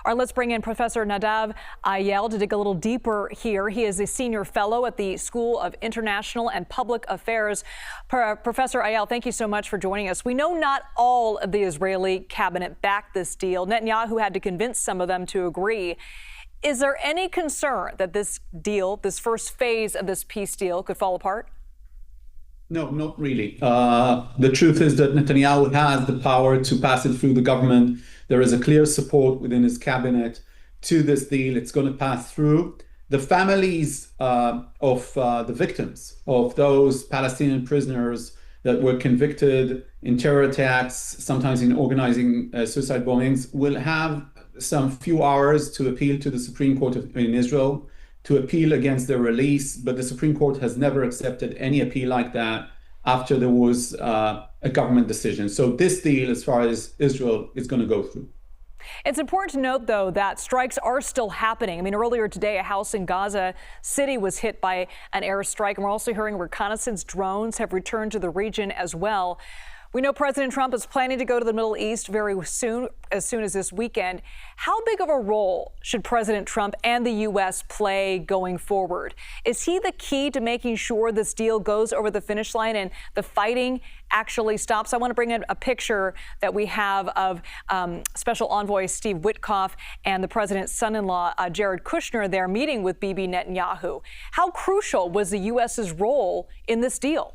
All right, let's bring in Professor Nadav Eyal to dig a little deeper here. He is a senior fellow at the School of International and Public Affairs. Professor Eyal, thank you so much for joining us. We know not all of the Israeli cabinet backed this deal. Netanyahu had to convince some of them to agree. Is there any concern that this deal, this first phase of this peace deal, could fall apart? No, not really. The truth is that Netanyahu has the power to pass it through the government. There is a clear support within his cabinet to this deal. It's going to pass through. The families of the victims of those Palestinian prisoners that were convicted in terror attacks, sometimes in organizing suicide bombings, will have some few hours to appeal to the Supreme Court in Israel, to appeal against their release. But the Supreme Court has never accepted any appeal like that after there was a government decision. So this deal, as far as Israel, is going to go through. It's important to note, though, that strikes are still happening. I mean, earlier today, a house in Gaza City was hit by an airstrike, and we're also hearing reconnaissance drones have returned to the region as well. We know President Trump is planning to go to the Middle East very soon as this weekend. How big of a role should President Trump and the U.S. play going forward? Is he the key to making sure this deal goes over the finish line and the fighting actually stops? I want to bring in a picture that we have of Special Envoy Steve Witkoff and the president's son-in-law, Jared Kushner, there meeting with Bibi Netanyahu. How crucial was the U.S.'s role in this deal?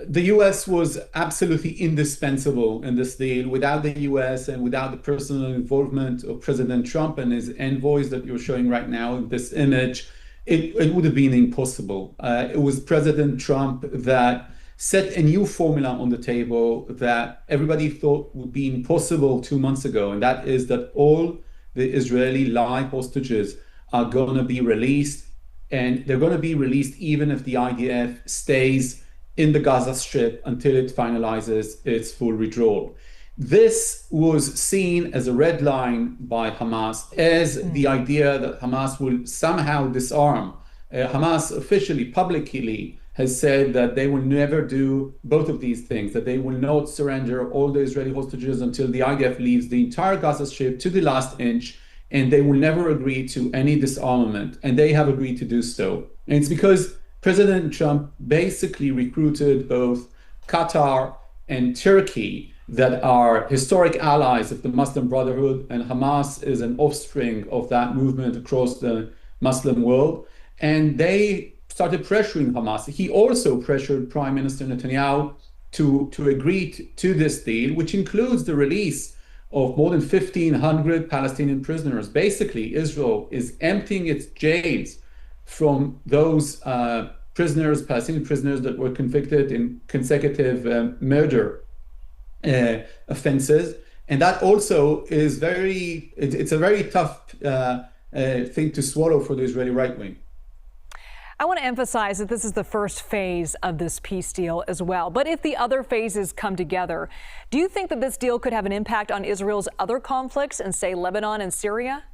The U.S. was absolutely indispensable in this deal. Without the U.S. and without the personal involvement of President Trump and his envoys that you're showing right now in this image, it would have been impossible. It was President Trump that set a new formula on the table that everybody thought would be impossible 2 months ago, and that is that all the Israeli live hostages are going to be released, and they're going to be released even if the IDF stays in the Gaza Strip until it finalizes its full withdrawal. This was seen as a red line by Hamas, as the idea that Hamas will somehow disarm. Hamas officially, publicly, has said that they will never do both of these things, that they will not surrender all the Israeli hostages until the IDF leaves the entire Gaza Strip to the last inch, and they will never agree to any disarmament, and they have agreed to do so. And it's because President Trump basically recruited both Qatar and Turkey that are historic allies of the Muslim Brotherhood, and Hamas is an offspring of that movement across the Muslim world. And they started pressuring Hamas. He also pressured Prime Minister Netanyahu to agree to this deal, which includes the release of more than 1,500 Palestinian prisoners. Basically, Israel is emptying its jails from those Palestinian prisoners that were convicted in consecutive murder offenses. And that also is it's a very tough thing to swallow for the Israeli right wing. I want to emphasize that this is the first phase of this peace deal as well. But if the other phases come together, do you think that this deal could have an impact on Israel's other conflicts in, say, Lebanon and Syria?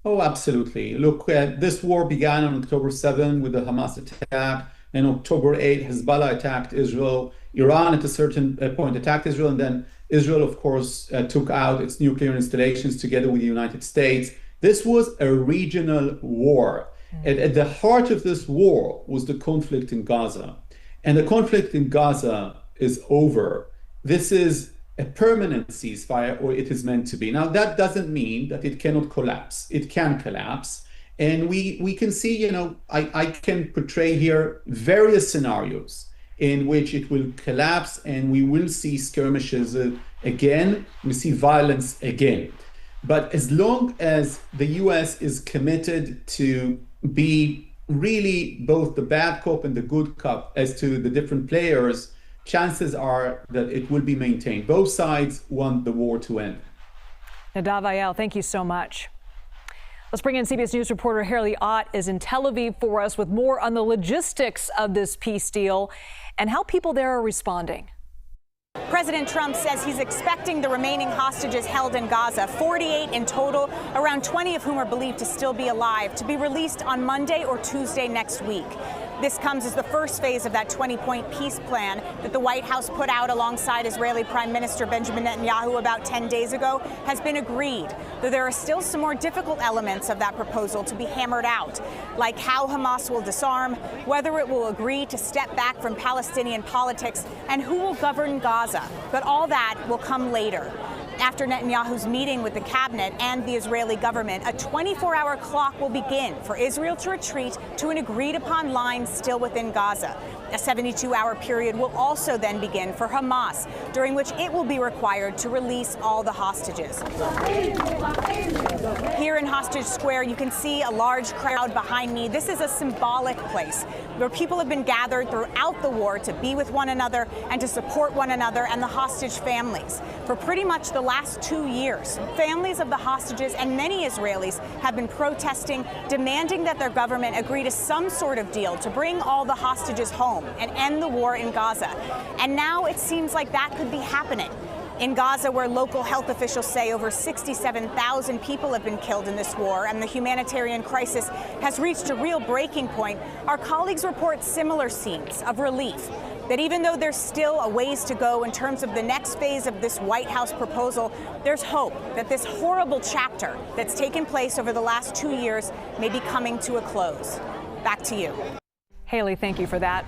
Oh, absolutely. Look, this war began on October 7 with the Hamas attack. And October 8, Hezbollah attacked Israel. Iran at a certain point attacked Israel. And then Israel, of course, took out its nuclear installations together with the United States. This was a regional war. At the heart of this war was the conflict in Gaza. And the conflict in Gaza is over. This is a permanent ceasefire, or it is meant to be. Now, that doesn't mean that it cannot collapse. It can collapse. And we can see, I can portray here various scenarios in which it will collapse and we will see skirmishes again. We see violence again. But as long as the U.S. is committed to be really both the bad cop and the good cop as to the different players, chances are that it will be maintained. Both sides want the war to end. Nadav Eyal, thank you so much. Let's bring in CBS News reporter Haley Ott is in Tel Aviv for us with more on the logistics of this peace deal and how people there are responding. President Trump says he's expecting the remaining hostages held in Gaza, 48 in total, around 20 of whom are believed to still be alive, to be released on Monday or Tuesday next week. This comes as the first phase of that 20-point peace plan that the White House put out alongside Israeli Prime Minister Benjamin Netanyahu about 10 days ago has been agreed, though there are still some more difficult elements of that proposal to be hammered out, like how Hamas will disarm, whether it will agree to step back from Palestinian politics, and who will govern Gaza. But all that will come later. After Netanyahu's meeting with the cabinet and the Israeli government, a 24-hour clock will begin for Israel to retreat to an agreed-upon line still within Gaza. A 72-hour period will also then begin for Hamas, during which it will be required to release all the hostages. Here in Hostage Square, you can see a large crowd behind me. This is a symbolic place where people have been gathered throughout the war to be with one another and to support one another and the hostage families. For pretty much the last 2 years, families of the hostages and many Israelis have been protesting, demanding that their government agree to some sort of deal to bring all the hostages home and end the war in Gaza. And now it seems like that could be happening. In Gaza, where local health officials say over 67,000 people have been killed in this war and the humanitarian crisis has reached a real breaking point, our colleagues report similar scenes of relief. That even though there's still a ways to go in terms of the next phase of this White House proposal, there's hope that this horrible chapter that's taken place over the last 2 years may be coming to a close. Back to you. Haley, thank you for that.